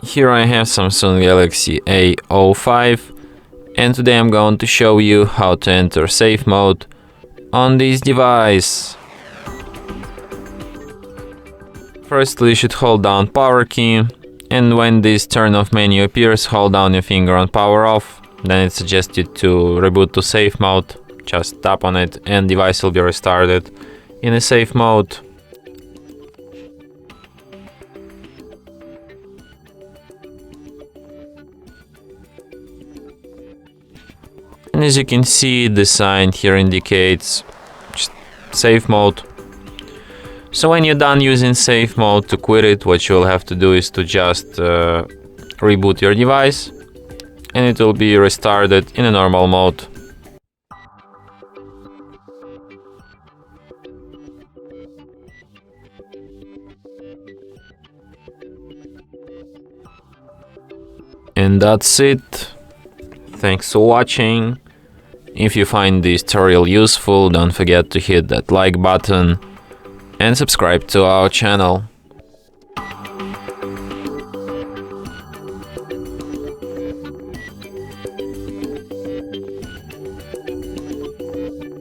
Here I have Samsung Galaxy A05, and today I'm going to show you how to enter safe mode on this device. Firstly, you should hold down power key, and when this turn off menu appears, hold down your finger on power off. Then it's suggested to reboot to safe mode. Just tap on it and device will be restarted in a safe mode. And as you can see, the sign here indicates safe mode. So when you're done using safe mode, to quit it, what you'll have to do is to just reboot your device, and it will be restarted in a normal mode. And that's it. Thanks for watching. If you find this tutorial useful, don't forget to hit that like button and subscribe to our channel.